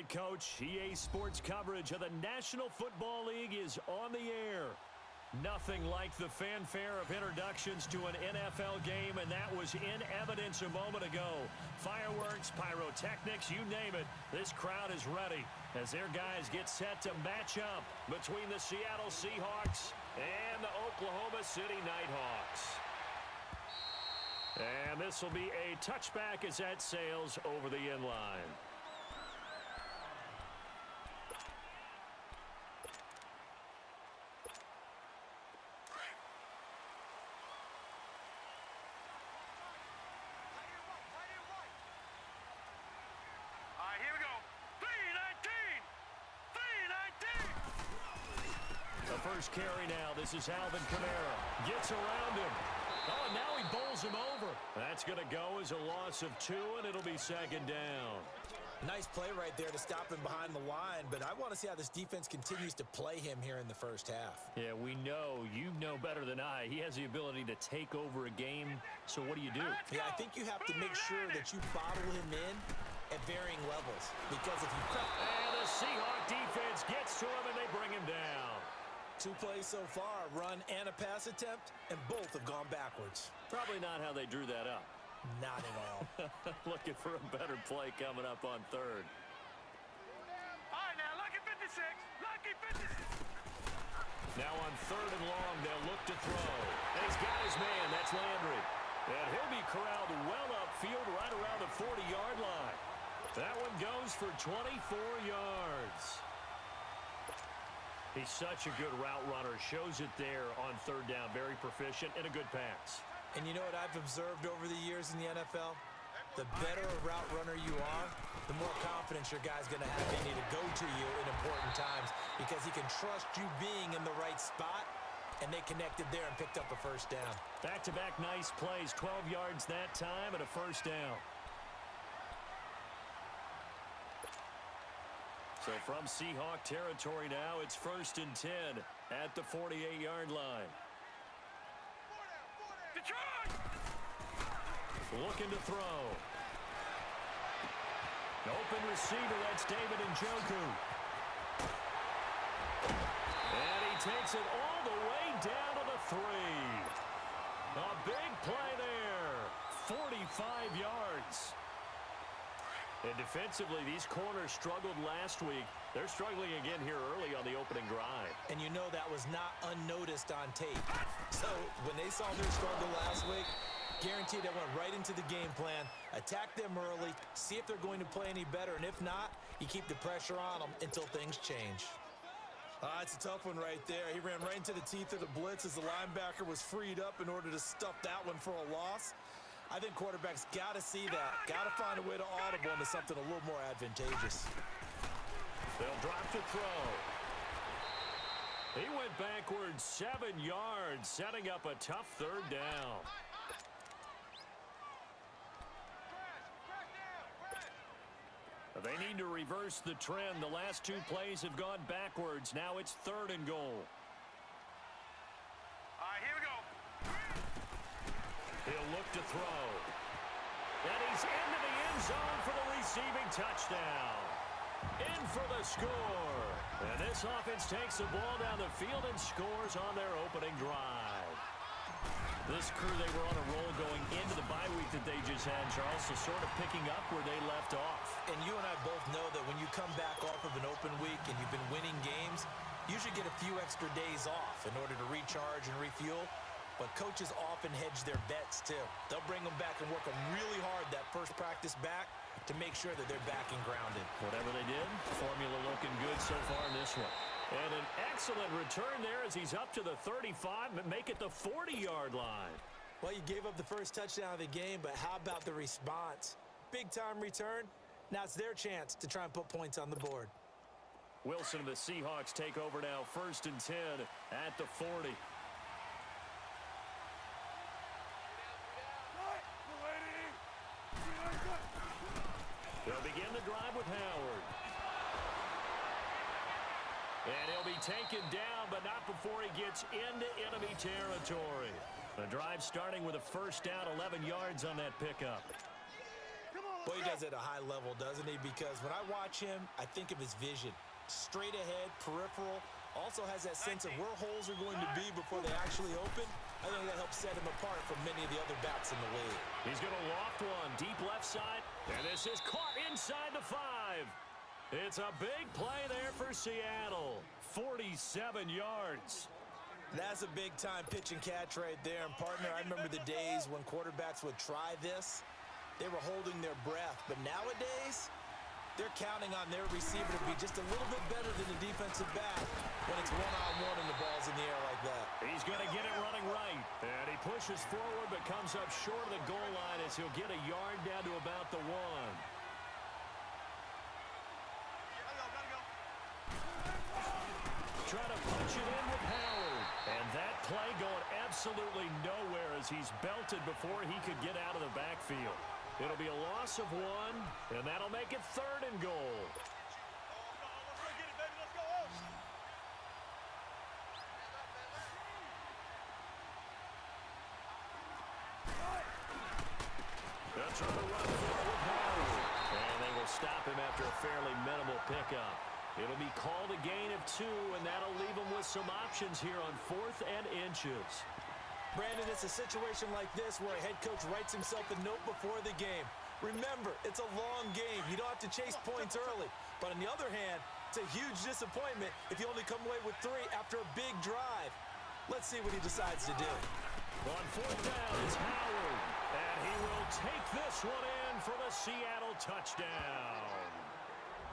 right, Coach. EA Sports coverage of the National Football League is on the air. Nothing like the fanfare of introductions to an NFL game, and that was in evidence a moment ago. Fireworks, pyrotechnics, you name it. This crowd is ready as their guys get set to match up between the Seattle Seahawks and the Oklahoma City Nighthawks. And this will be a touchback as that sails over the end line. Here we go. 3-19! 3-19! The first carry now. This is Alvin Kamara. Gets around him. Oh, and now he bowls him over. That's going to go as a loss of 2, and it'll be second down. Nice play right there to stop him behind the line, but I want to see how this defense continues to play him here in the first half. Yeah, we know. You know better than I. He has the ability to take over a game, so what do you do? Yeah, I think you have to make sure that you bottle him in at varying levels, because if you and the Seahawk defense gets to him, and they bring him down. 2 plays so far, a run and a pass attempt, and both have gone backwards. Probably not how they drew that up. Not at all. Looking for a better play coming up on third. All right, now, lucky 56. Lucky 56. Now on third and long, they'll look to throw. And he's got his man. That's Landry. And he'll be corralled well upfield right around the 40-yard line. That one goes for 24 yards. He's such a good route runner. Shows it there on third down. Very proficient and a good pass. And you know what I've observed over the years in the NFL? The better a route runner you are, the more confidence your guy's going to have in you to go to you in important times, because he can trust you being in the right spot, and they connected there and picked up a first down. Back-to-back nice plays. 12 yards that time and a first down. So from Seahawk territory now, it's 1st and 10 at the 48-yard line. Detroit! Looking to throw. Open receiver, that's David Njoku. And he takes it all the way down to the 3. A big play there. 45 yards. And defensively, these corners struggled last week. They're struggling again here early on the opening drive. And you know that was not unnoticed on tape. So when they saw their struggle last week, guaranteed they went right into the game plan, attack them early, see if they're going to play any better, and if not, you keep the pressure on them until things change. It's a tough one right there. He ran right into the teeth of the blitz as the linebacker was freed up in order to stuff that one for a loss. I think quarterbacks got to see that, got to find a way to audible into something a little more advantageous. They'll drop to throw. He went backwards 7 yards, setting up a tough third down. They need to reverse the trend. The last 2 plays have gone backwards. Now it's 3rd and goal. All right, here we go. He'll look to throw. And he's into the end zone for the receiving touchdown. In for the score. And this offense takes the ball down the field and scores on their opening drive. This crew, they were on a roll going into the bye week that they just had, Charles, so sort of picking up where they left off. And you and I both know that when you come back off of an open week and you've been winning games, you should get a few extra days off in order to recharge and refuel. But coaches often hedge their bets, too. They'll bring them back and work them really hard that first practice back to make sure that they're back and grounded. Whatever they did, formula looking good so far in this one. And an excellent return there as he's up to the 35, but make it the 40-yard line. Well, you gave up the first touchdown of the game, but how about the response? Big-time return. Now it's their chance to try and put points on the board. Wilson and the Seahawks take over now, 1st and 10 at the 40. They'll begin the drive with Howard. And he'll be taken down, but not before he gets into enemy territory. The drive starting with a first down, 11 yards on that pickup. Come on, Well, he does it at a high level, doesn't he? Because when I watch him, I think of his vision. Straight ahead, peripheral, also has that sense of where holes are going to be before they actually open. I think that helps set him apart from many of the other backs in the league. He's going to loft one deep left side, and this is caught inside the 5. It's a big play there for Seattle. 47 yards. That's a big-time pitch and catch right there. And, partner, I remember the days when quarterbacks would try this. They were holding their breath. But nowadays, they're counting on their receiver to be just a little bit better than the defensive back when it's one-on-one and the ball's in the air like that. He's going to get it running right. And he pushes forward but comes up short of the goal line as he'll get a yard down to about the 1. Try to punch it in with Howard. And that play going absolutely nowhere as he's belted before he could get out of the backfield. It'll be a loss of 1, and that'll make it 3rd and goal. That's on the run for it with Howard. And they will stop him after a fairly minimal pickup. It'll be called a gain of 2, and that'll leave him with some options here on 4th and inches. Brandon, it's a situation like this where a head coach writes himself a note before the game. Remember, it's a long game. You don't have to chase points early. But on the other hand, it's a huge disappointment if you only come away with 3 after a big drive. Let's see what he decides to do. On 4th down is Howard, and he will take this one in for the Seattle touchdown.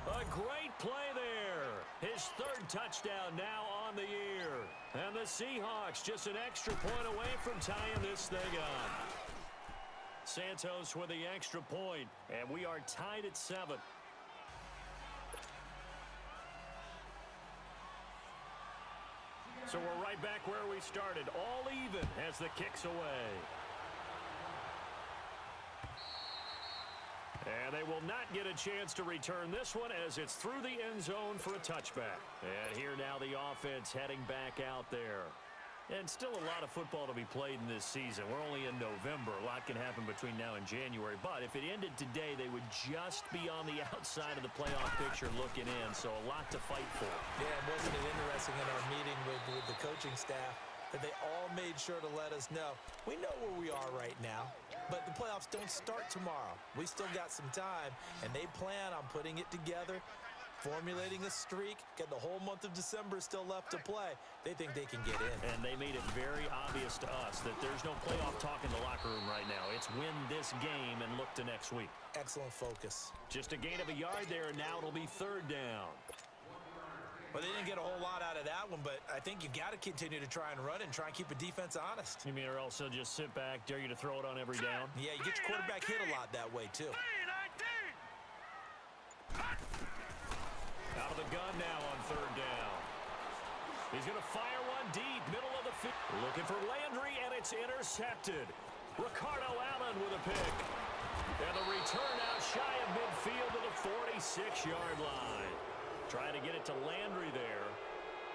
A great play there. His 3rd touchdown now on the year. And the Seahawks just an extra point away from tying this thing up. Santos with the extra point, and we are tied at 7. So we're right back where we started, all even as the kick's away. And they will not get a chance to return this one as it's through the end zone for a touchback. And here now the offense heading back out there. And still a lot of football to be played in this season. We're only in November. A lot can happen between now and January. But if it ended today, they would just be on the outside of the playoff picture looking in. So a lot to fight for. Yeah, wasn't it interesting in our meeting with the coaching staff that they all made sure to let us know. We know where we are right now, but the playoffs don't start tomorrow. We still got some time, and they plan on putting it together, formulating a streak, get the whole month of December still left to play. They think they can get in. And they made it very obvious to us that there's no playoff talk in the locker room right now. It's win this game and look to next week. Excellent focus. Just a gain of a yard there, and now it'll be 3rd down. Well, they didn't get a whole lot out of that one, but I think you got to continue to try and run and try and keep a defense honest. You mean or else they'll just sit back, dare you to throw it on every down? Yeah, you get your quarterback hit a lot that way, too. Out of the gun now on 3rd down. He's going to fire one deep, middle of the field. Looking for Landry, and it's intercepted. Ricardo Allen with a pick. And the return out shy of midfield to the 46-yard line. Trying to get it to Landry there.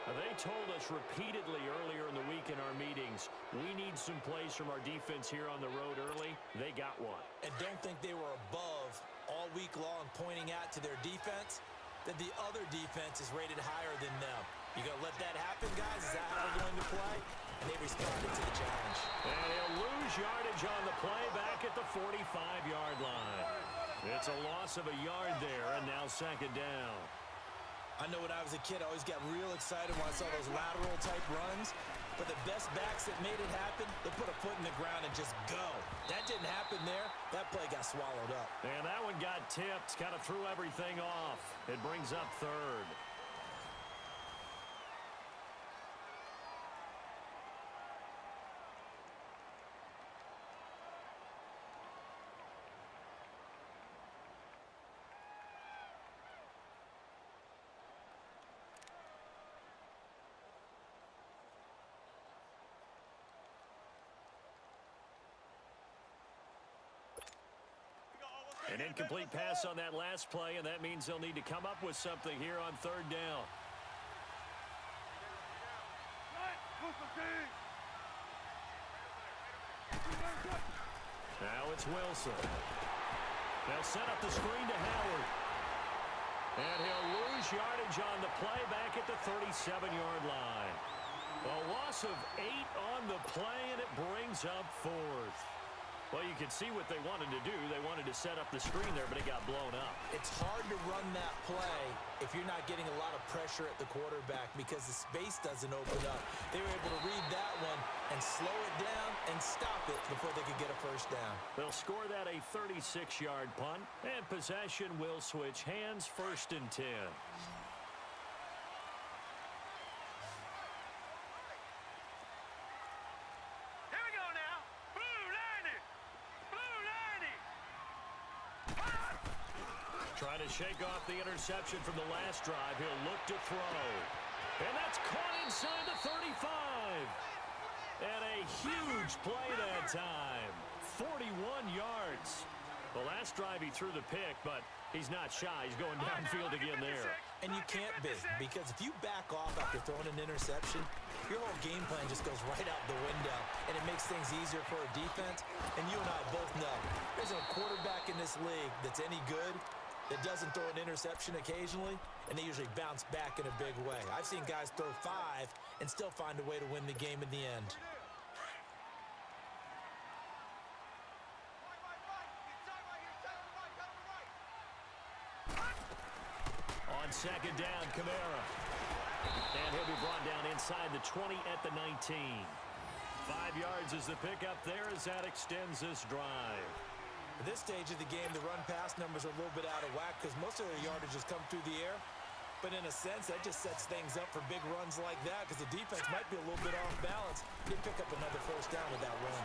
They told us repeatedly earlier in the week in our meetings, we need some plays from our defense here on the road early. They got one. And don't think they were above all week long pointing out to their defense that the other defense is rated higher than them. You going to let that happen, guys? Is that how they're going to play? And they responded to the challenge. And he'll lose yardage on the play back at the 45-yard line. It's a loss of a yard there, and now 2nd down. I know when I was a kid, I always got real excited when I saw those lateral-type runs. But the best backs that made it happen, they put a foot in the ground and just go. That didn't happen there. That play got swallowed up. And that one got tipped, kind of threw everything off. It brings up 3rd. An incomplete pass on that last play, and that means they'll need to come up with something here on 3rd down. Now it's Wilson. They'll set up the screen to Howard. And he'll lose yardage on the play back at the 37-yard line. A loss of 8 on the play, and it brings up 4th. Well, you can see what they wanted to do. They wanted to set up the screen there, but it got blown up. It's hard to run that play if you're not getting a lot of pressure at the quarterback because the space doesn't open up. They were able to read that one and slow it down and stop it before they could get a first down. They'll score that a 36-yard punt, and possession will switch hands, 1st and 10. Trying to shake off the interception from the last drive. He'll look to throw. And that's caught inside the 35. And a huge play that time. 41 yards. The last drive he threw the pick, but he's not shy. He's going downfield again there. And you can't be, because if you back off after throwing an interception, your whole game plan just goes right out the window, and it makes things easier for a defense. And you and I both know there's a quarterback in this league that's any good that doesn't throw an interception occasionally, and they usually bounce back in a big way. I've seen guys throw 5 and still find a way to win the game in the end. On 2nd down, Kamara. And he'll be brought down inside the 20 at the 19. 5 yards is the pickup there as that extends this drive. At this stage of the game, the run-pass numbers are a little bit out of whack because most of their yardage has come through the air. But in a sense, that just sets things up for big runs like that because the defense might be a little bit off balance. They pick up another first down with that run.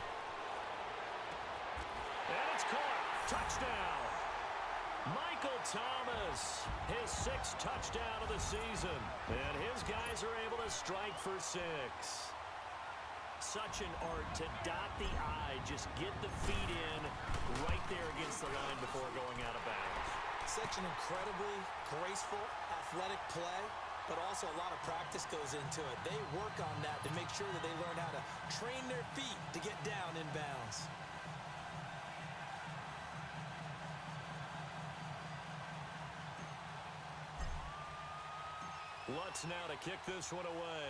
And it's caught. Touchdown. Michael Thomas, his 6th touchdown of the season. And his guys are able to strike for 6. Such an art to dot the I, just get the feet in right there against the line before going out of bounds. Such an incredibly graceful, athletic play, but also a lot of practice goes into it. They work on that to make sure that they learn how to train their feet to get down in bounds. Lutz now to kick this one away.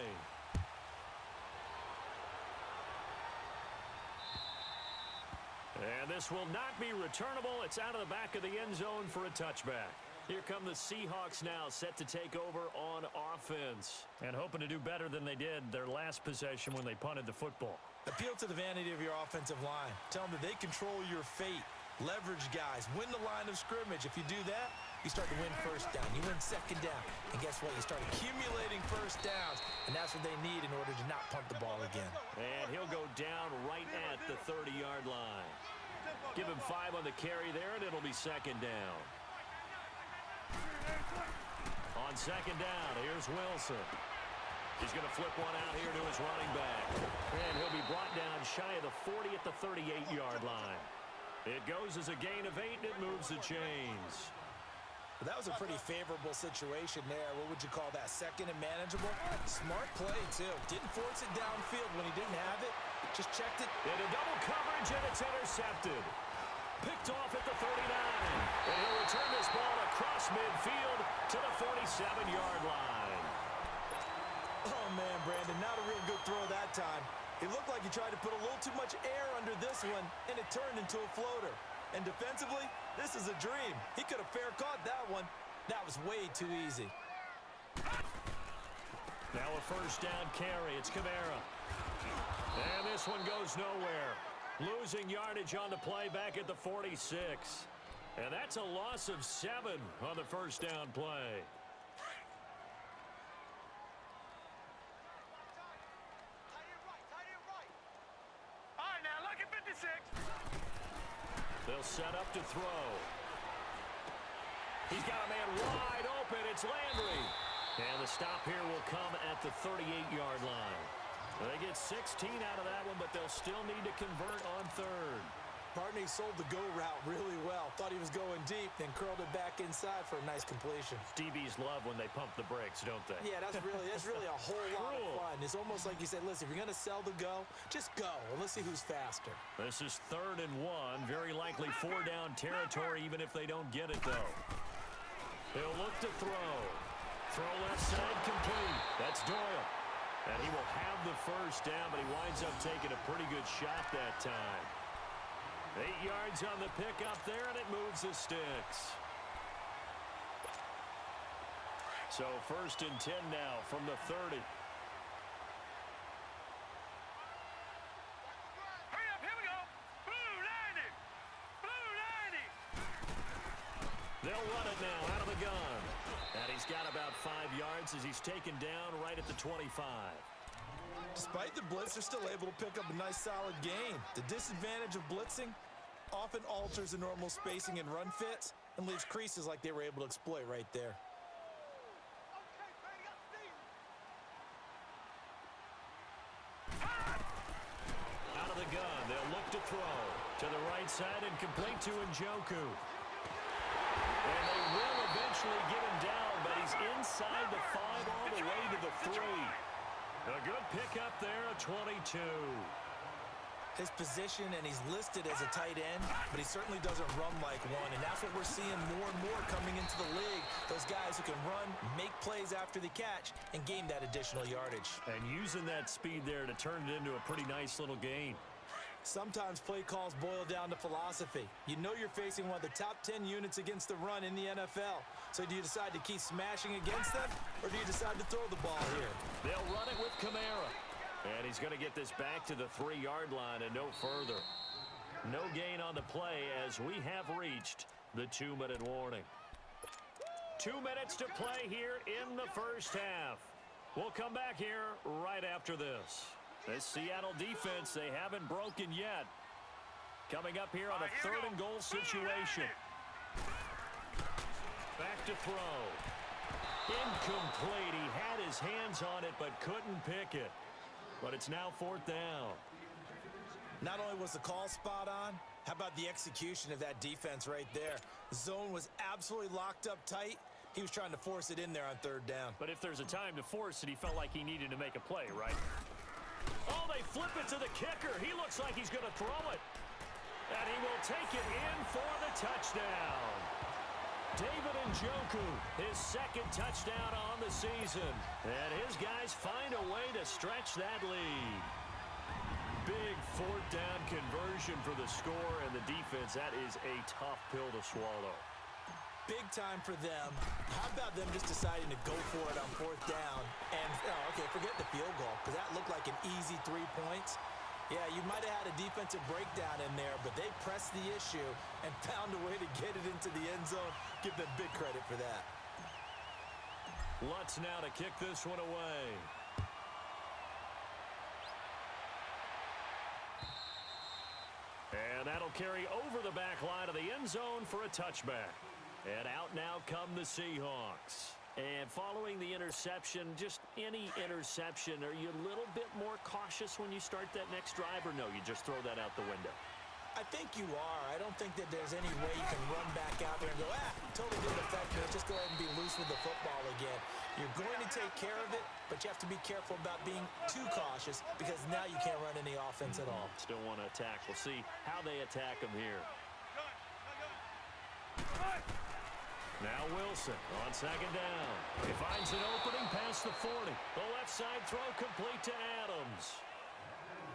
And this will not be returnable. It's out of the back of the end zone for a touchback. Here come the Seahawks now, set to take over on offense. And hoping to do better than they did their last possession when they punted the football. Appeal to the vanity of your offensive line. Tell them that they control your fate. Leverage guys. Win the line of scrimmage. If you do that, you start to win first down. You win 2nd down. And guess what? You start accumulating first downs. And that's what they need in order to not punt the ball again. And he'll go down right at the 30-yard line. Give him 5 on the carry there, and it'll be 2nd down. On 2nd down, here's Wilson. He's going to flip one out here to his running back. And he'll be brought down shy of the 40 at the 38-yard line. It goes as a gain of 8, and it moves the chains. But that was a pretty favorable situation there. What would you call that? 2nd and manageable? Smart play, too. Didn't force it downfield when he didn't have it. Just checked it. Into double coverage, and it's intercepted. Picked off at the 39. And he'll return this ball across midfield to the 47-yard line. Oh, man, Brandon, not a real good throw that time. It looked like he tried to put a little too much air under this one, and it turned into a floater. And defensively, this is a dream. He could have fair caught that one. That was way too easy. Now a first down carry. It's Kamara. And this one goes nowhere. Losing yardage on the play back at the 46. And that's a loss of 7 on the first down play. All right, now look at 56. They'll set up to throw. He's got a man wide open. It's Landry. And the stop here will come at the 38-yard line. They get 16 out of that one, but they'll still need to convert on 3rd. Pardon me he sold the go route really well. Thought he was going deep, then curled it back inside for a nice completion. DBs love when they pump the brakes, don't they? Yeah, that's really a whole lot of fun. It's almost like you said, listen, if you're going to sell the go, just go, and let's see who's faster. This is 3rd and 1. Very likely 4-down territory, even if they don't get it, though. He'll look to throw. Throw left side complete. That's Doyle. And he will have the first down, but he winds up taking a pretty good shot that time. 8 yards on the pickup there, and it moves the sticks. So 1st and 10 now from the 30. Hurry up, here we go. Blue 90. Blue 90. They'll run it now out of the gun. And he's got about 5 yards as he's taken down right at the 25. Despite the blitz, they're still able to pick up a nice solid gain. The disadvantage of blitzing often alters the normal spacing and run fits and leaves creases like they were able to exploit right there. Out of the gun, they'll look to throw. To the right side and complete to Njoku. And they will eventually get him down, but he's inside the 5 all the way to the 3. A good pickup there, a 22. His position, and he's listed as a tight end, but he certainly doesn't run like one, and that's what we're seeing more and more coming into the league. Those guys who can run, make plays after the catch, and gain that additional yardage. And using that speed there to turn it into a pretty nice little gain. Sometimes play calls boil down to philosophy. You know you're facing one of the top 10 units against the run in the NFL. So do you decide to keep smashing against them, or do you decide to throw the ball here? They'll run it with Kamara. And he's going to get this back to the 3-yard line and no further. No gain on the play as we have reached the 2-minute warning. 2 minutes to play here in the first half. We'll come back here right after this. This Seattle defense, they haven't broken yet. Coming up here on a 3rd and goal situation. Back to throw. Incomplete. He had his hands on it but couldn't pick it. But it's now 4th down. Not only was the call spot on, how about the execution of that defense right there? The zone was absolutely locked up tight. He was trying to force it in there on 3rd down. But if there's a time to force it, he felt like he needed to make a play, right? Oh, they flip it to the kicker. He looks like he's going to throw it. And he will take it in for the touchdown. David Njoku, his 2nd touchdown on the season. And his guys find a way to stretch that lead. Big 4th down conversion for the score and the defense. That is a tough pill to swallow. Big time for them. How about them just deciding to go for it on 4th down? And, okay, forget the field goal, because that looked like an easy 3 points. Yeah, you might have had a defensive breakdown in there, but they pressed the issue and found a way to get it into the end zone. Give them big credit for that. Lutz now to kick this one away. And that'll carry over the back line of the end zone for a touchback. And out now come the Seahawks. And following the interception, just any interception, are you a little bit more cautious when you start that next drive, or no, you just throw that out the window? I think you are. I don't think that there's any way you can run back out there and go, totally didn't affect me. Just go ahead and be loose with the football again. You're going to take care of it, but you have to be careful about being too cautious because now you can't run any offense at all. Still want to attack. We'll see how they attack them here. Now Wilson on 2nd down. He finds an opening past the 40. The left side throw complete to Adams.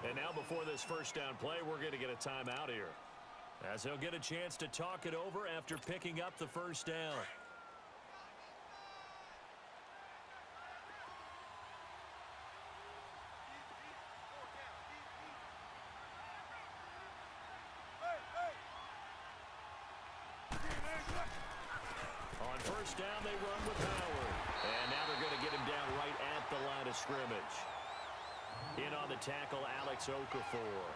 And now before this 1st down play, we're going to get a timeout here, as he'll get a chance to talk it over after picking up the 1st down. On 1st down, they run with Howard. And now they're going to get him down right at the line of scrimmage. In on the tackle, Alex Okafor.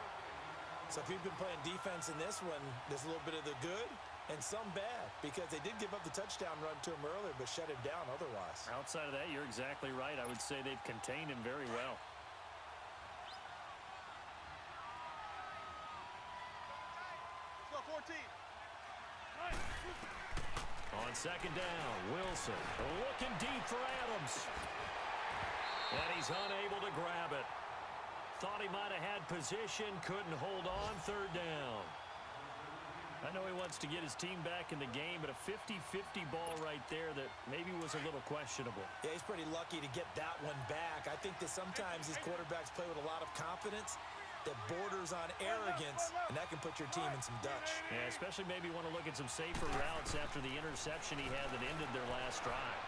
So if you've been playing defense in this one, there's a little bit of the good and some bad, because they did give up the touchdown run to him earlier, but shut him down otherwise. Outside of that, you're exactly right. I would say they've contained him very well. 14. On second down, Wilson looking deep for Adams. And he's unable to grab it. Thought he might have had position, couldn't hold on, third down. I know he wants to get his team back in the game, but a 50-50 ball right there that maybe was a little questionable. Yeah, he's pretty lucky to get that one back. I think that sometimes these quarterbacks play with a lot of confidence that borders on arrogance, and that can put your team in some Dutch. Yeah, especially maybe want to look at some safer routes after the interception he had that ended their last drive.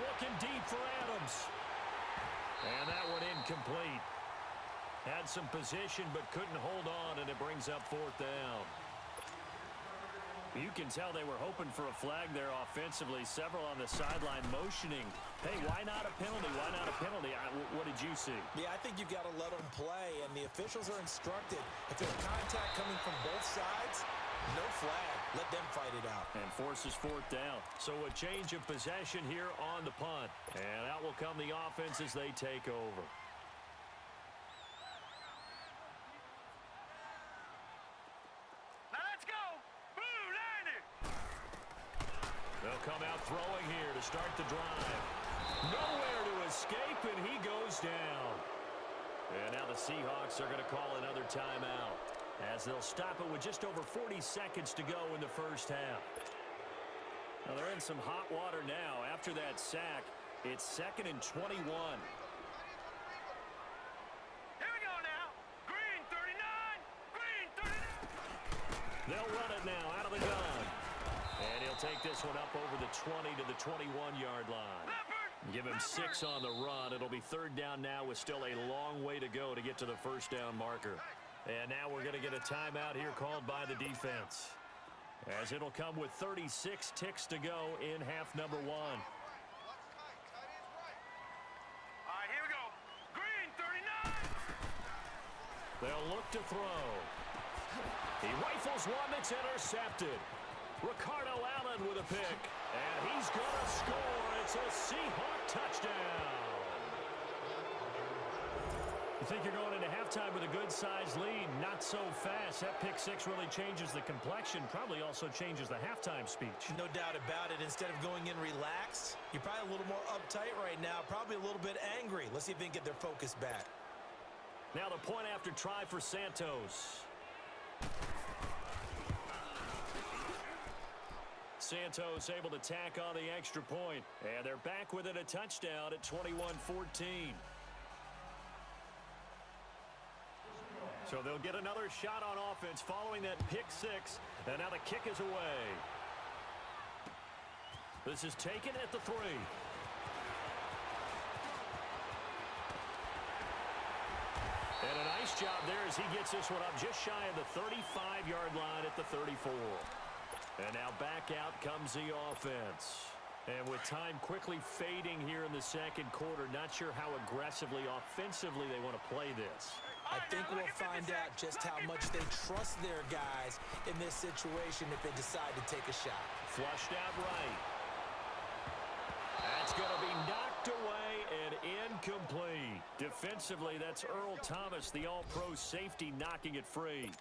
Looking deep for Adams. And that one incomplete. Had some position but couldn't hold on, and it brings up fourth down. You can tell they were hoping for a flag there offensively. Several on the sideline motioning. Hey, why not a penalty? Why not a penalty? What did you see? Yeah, I think you've got to let them play, and the officials are instructed. If there's contact coming from both sides, no flag. Let them fight it out. And forces fourth down. So a change of possession here on the punt. And out will come the offense as they take over. Now let's go. Blue Liner. They'll come out throwing here to start the drive. Nowhere to escape, and he goes down. And now the Seahawks are going to call another timeout, as they'll stop it with just over 40 seconds to go in the first half. Now they're in some hot water now. After that sack, it's 2nd and 21. Here we go now. Green 39. Green 39. They'll run it now out of the gun. And he'll take this one up over the 20 to the 21-yard line. Give him 6 on the run. It'll be third down now with still a long way to go to get to the first down marker. And now we're going to get a timeout here called by the defense, as it'll come with 36 ticks to go in half number 1. All right, here we go. Green 39. They'll look to throw. He rifles one that's intercepted. Ricardo Allen with a pick. And he's going to score. It's a Seahawk touchdown. You think you're going into halftime with a good-sized lead? Not so fast. That pick six really changes the complexion. Probably also changes the halftime speech. No doubt about it. Instead of going in relaxed, you're probably a little more uptight right now. Probably a little bit angry. Let's see if they can get their focus back. Now the point after try for Santos. Santos able to tack on the extra point. And they're back within a touchdown at 21-14. So they'll get another shot on offense following that pick six. And now the kick is away. This is taken at the 3. And a nice job there as he gets this one up just shy of the 35-yard line at the 34. And now back out comes the offense. And with time quickly fading here in the second quarter, not sure how aggressively, offensively they want to play this. I think we'll find out just how much they trust their guys in this situation if they decide to take a shot. Flushed out right. That's going to be knocked away and incomplete. Defensively, that's Earl Thomas, the all-pro safety, knocking it free.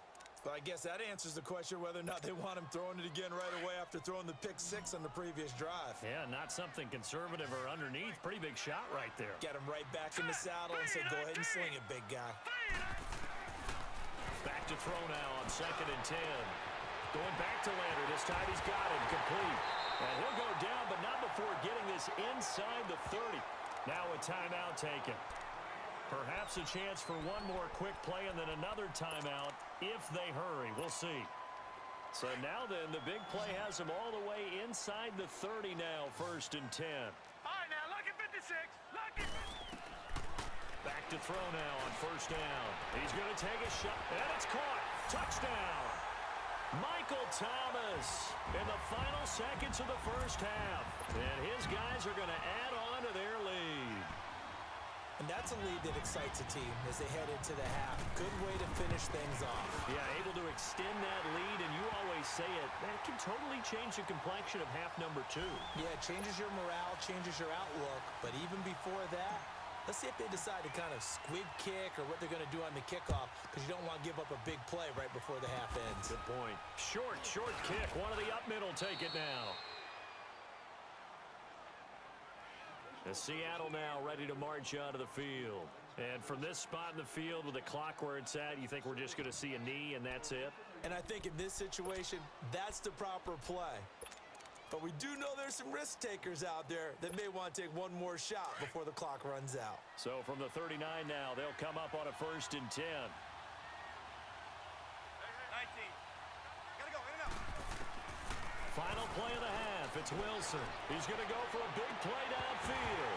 Well, I guess that answers the question whether or not they want him throwing it again right away after throwing the pick six on the previous drive. Yeah, not something conservative or underneath. Pretty big shot right there. Get him right back in the saddle and say, go ahead and sling it, big guy. Back to throw now on 2nd and 10. Going back to Lander. This time he's got it complete. And he'll go down, but not before getting this inside the 30. Now a timeout taken. Perhaps a chance for one more quick play and then another timeout if they hurry. We'll see. So now then, the big play has them all the way inside the 30 now, 1st and 10. All right, now look at 56. Look at. Back to throw now on 1st down. He's going to take a shot, and it's caught. Touchdown. Michael Thomas in the final seconds of the first half. And his guys are going to add on to their lead. And that's a lead that excites a team as they head into the half. Good way to finish things off. Yeah, able to extend that lead, and you always say it, that can totally change the complexion of half number 2. Yeah, it changes your morale, changes your outlook, but even before that, Let's see if they decide to kind of squib kick or what they're going to do on the kickoff, because you don't want to give up a big play right before the half ends. Good point. Short kick. One of the up middle take it now. And Seattle now ready to march onto the field. And from this spot in the field with the clock where it's at, you think we're just going to see a knee and that's it? And I think in this situation, that's the proper play. But we do know there's some risk takers out there that may want to take one more shot before the clock runs out. So from the 39 now, they'll come up on a 1st and 10. 19. Gotta go, in and out. Final play of the half. It's Wilson. He's going to go for a big play downfield.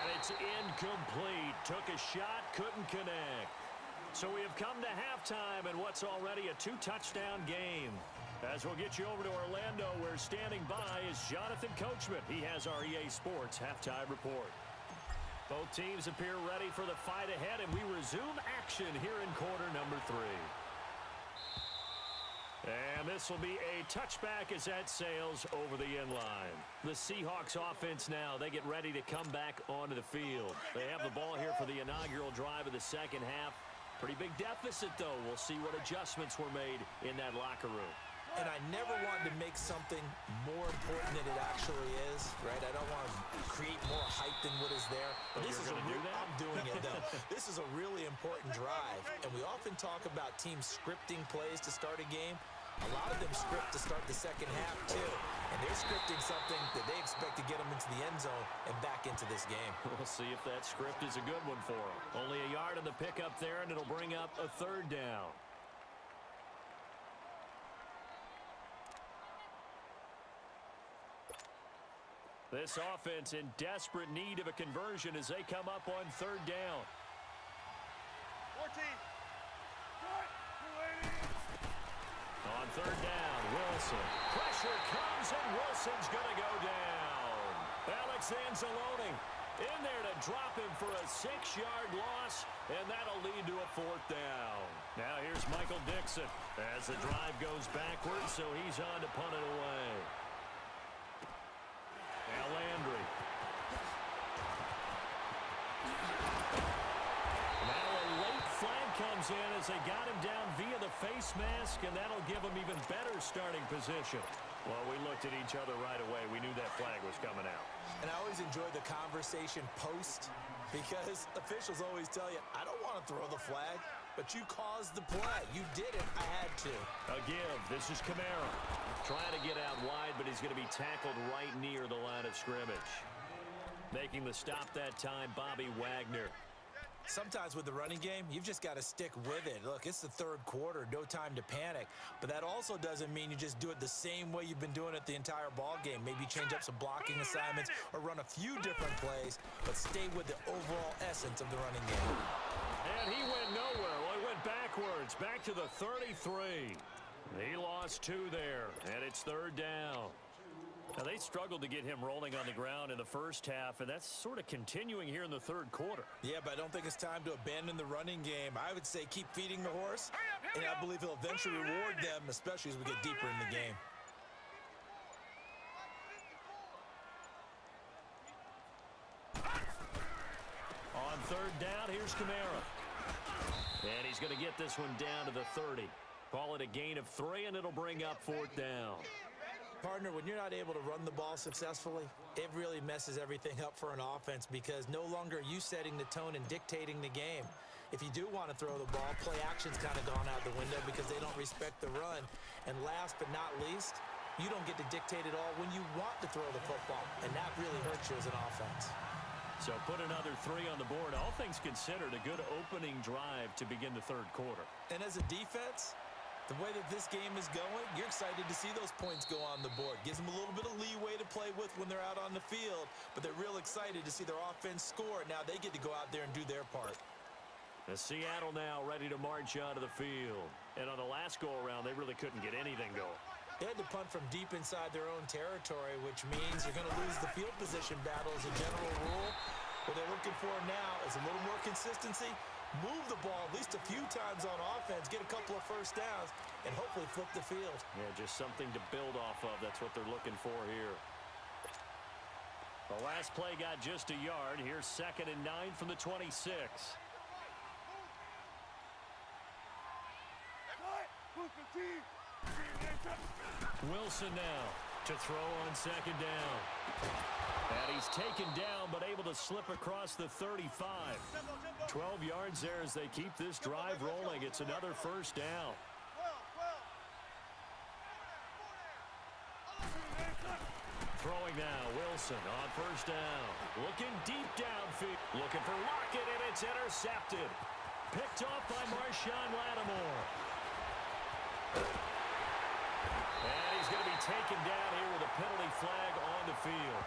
And it's incomplete. Took a shot, couldn't connect. So we have come to halftime in what's already a 2-touchdown game. As we'll get you over to Orlando, where standing by is Jonathan Coachman. He has our EA Sports halftime report. Both teams appear ready for the fight ahead, and we resume action here in quarter number 3. And this will be a touchback as that sails over the end line. The Seahawks offense now, they get ready to come back onto the field. They have the ball here for the inaugural drive of the second half. Pretty big deficit, though. We'll see what adjustments were made in that locker room. And I never wanted to make something more important than it actually is, right? I don't want to create more hype than what is there. But Oh, this is you're gonna do that? I'm doing it, though. This is a really important drive. And we often talk about teams scripting plays to start a game. A lot of them script to start the second half, too. And they're scripting something that they expect to get them into the end zone and back into this game. We'll see if that script is a good one for them. Only a yard on the pickup there, and it'll bring up a 3rd down. This offense in desperate need of a conversion as they come up on 3rd down. 14. On 3rd down, Wilson. Pressure comes, and Wilson's going to go down. Alex Anzalone in there to drop him for a 6-yard loss, and that'll lead to a 4th down. Now here's Michael Dixon as the drive goes backwards, so he's on to punt it away. Now Landry. Now a late flag comes in as they got him down via the face mask, and that'll give him even better starting position. Well, we looked at each other right away. We knew that flag was coming out. And I always enjoy the conversation post, because officials always tell you, I don't want to throw the flag, but you caused the play. You did it. I had to. A give. This is Kamara. Trying to get out wide, but he's going to be tackled right near the line of scrimmage. Making the stop that time, Bobby Wagner. Sometimes with the running game, you've just got to stick with it. Look, it's the 3rd quarter, no time to panic. But that also doesn't mean you just do it the same way you've been doing it the entire ball game. Maybe change up some blocking assignments or run a few different plays, but stay with the overall essence of the running game. And he went nowhere. Well, he went backwards, back to the 33. He lost 2 there, and it's 3rd down. Now, they struggled to get him rolling on the ground in the first half, and that's sort of continuing here in the 3rd quarter. Yeah, but I don't think it's time to abandon the running game. I would say keep feeding the horse, and I believe he'll eventually reward them, especially as we get deeper in the game. On 3rd down, here's Kamara. And he's going to get this one down to the 30. Call it a gain of 3, and it'll bring up 4th down. Partner, when you're not able to run the ball successfully, it really messes everything up for an offense, because no longer are you setting the tone and dictating the game. If you do want to throw the ball, play action's kind of gone out the window because they don't respect the run. And last but not least, you don't get to dictate it all when you want to throw the football, and that really hurts you as an offense. So put another 3 on the board. All things considered, a good opening drive to begin the 3rd quarter. And as a defense, the way that this game is going, you're excited to see those points go on the board. Gives them a little bit of leeway to play with when they're out on the field, but they're real excited to see their offense score. Now they get to go out there and do their part. The Seattle now ready to march onto the field. And on the last go-around, they really couldn't get anything going. They had to punt from deep inside their own territory, which means you're going to lose the field position battle as a general rule. What they're looking for now is a little more consistency, move the ball at least a few times on offense, get a couple of 1st downs, and hopefully flip the field. Yeah, just something to build off of. That's what they're looking for here. The last play got just a yard. Here's 2nd and 9 from the 26. Wilson now to throw on 2nd down. And he's taken down but able to slip across the 35. 12 yards there as they keep this drive rolling. It's another 1st down. Throwing now, Wilson on 1st down. Looking deep downfield. Looking for Lockett, and it's intercepted. Picked off by Marshawn Lattimore. And he's going to be taken down here with a penalty flag on the field.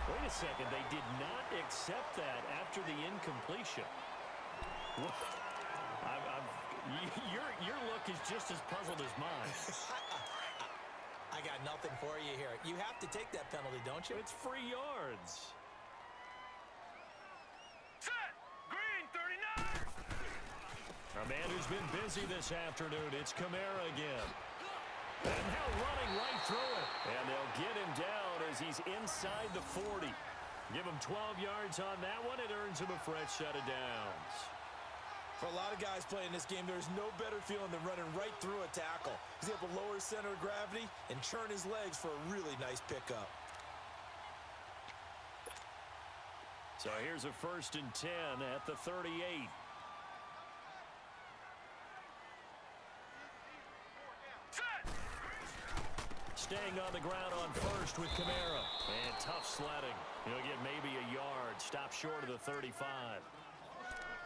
Wait a second, they did not accept that after the incompletion. Your look is just as puzzled as mine. I got nothing for you here. You have to take that penalty, don't you? It's free yards. Set! Green, 39! A man who's been busy this afternoon. It's Kamara again. And now running right through it. And they'll get him down as he's inside the 40. Give him 12 yards on that one. It earns him a fresh set of downs. For a lot of guys playing this game, there's no better feeling than running right through a tackle. He's able to lower his center of gravity and churn his legs for a really nice pickup. So here's a 1st and 10 at the 38. Staying on the ground on 1st with Kamara. And tough sledding. He'll get maybe a yard. Stop short of the 35.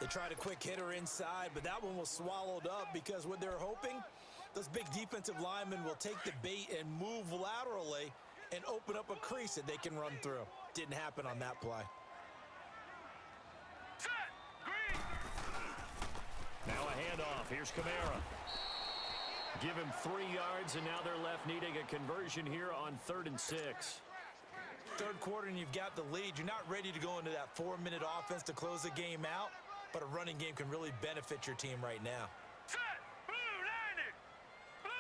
They tried a quick hitter inside, but that one was swallowed up because what they're hoping, those big defensive linemen will take the bait and move laterally and open up a crease that they can run through. Didn't happen on that play. Set! Green! Now a handoff. Here's Kamara. Give him 3 yards, and now they're left needing a conversion here on 3rd and 6. Third quarter and you've got the lead. You're not ready to go into that 4-minute offense to close the game out, but a running game can really benefit your team right now. Set! Blue 90! Blue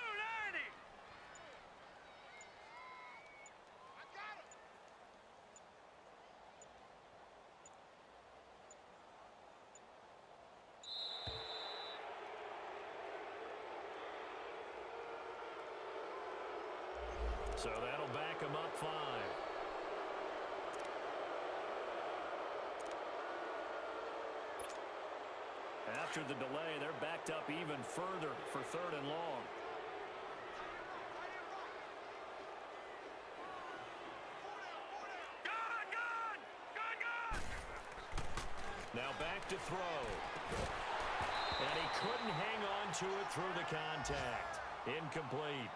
90! So that'll back him up 5. After the delay, they're backed up even further for 3rd and long. Gun! Now back to throw. And he couldn't hang on to it through the contact. Incomplete.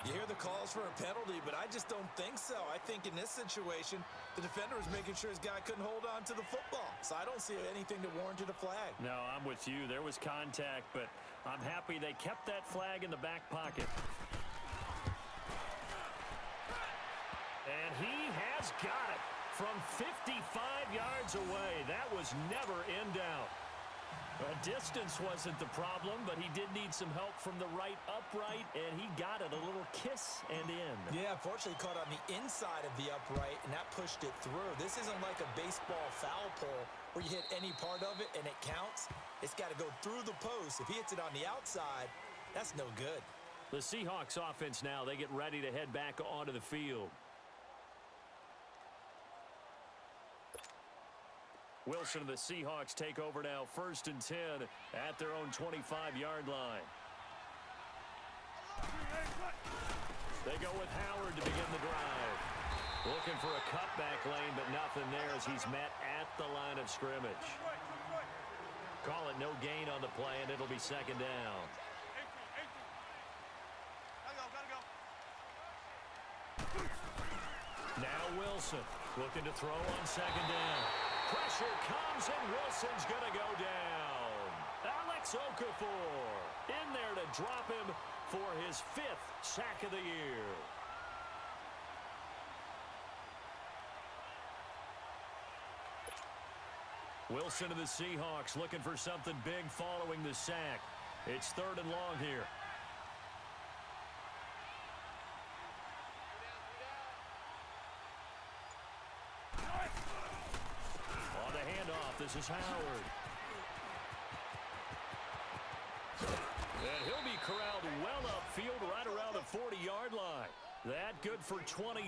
You hear the calls for a penalty, but I just don't think so. I think in this situation, the defender was making sure his guy couldn't hold on to the football. So I don't see anything that warranted a flag. No, I'm with you. There was contact, but I'm happy they kept that flag in the back pocket. And he has got it from 55 yards away. That was never in doubt. Distance wasn't the problem, but he did need some help from the right upright, and he got it. A little kiss and in. Yeah, fortunately caught on the inside of the upright, and that pushed it through. This isn't like a baseball foul pole where you hit any part of it and it counts. It's got to go through the post. If he hits it on the outside, that's no good. The Seahawks offense now, they get ready to head back onto the field. Wilson and the Seahawks take over now, 1st and 10 at their own 25-yard line. They go with Howard to begin the drive. Looking for a cutback lane, but nothing there as he's met at the line of scrimmage. Call it no gain on the play, and it'll be 2nd down. Now Wilson looking to throw on 2nd down. Pressure comes, and Wilson's going to go down. Alex Okafor in there to drop him for his 5th sack of the year. Wilson of the Seahawks looking for something big following the sack. It's 3rd and long here. This is Howard. And he'll be corralled well upfield right around the 40-yard line. That good for 22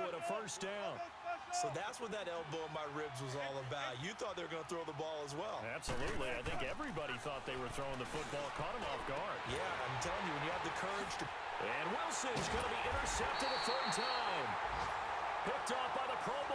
and a first down. So that's what that elbow in my ribs was all about. You thought they were going to throw the ball as well. Absolutely. I think everybody thought they were throwing the football. Caught him off guard. Yeah, I'm telling you, when you have the courage to... And Wilson's going to be intercepted a third time. Picked off by the Pro Bowl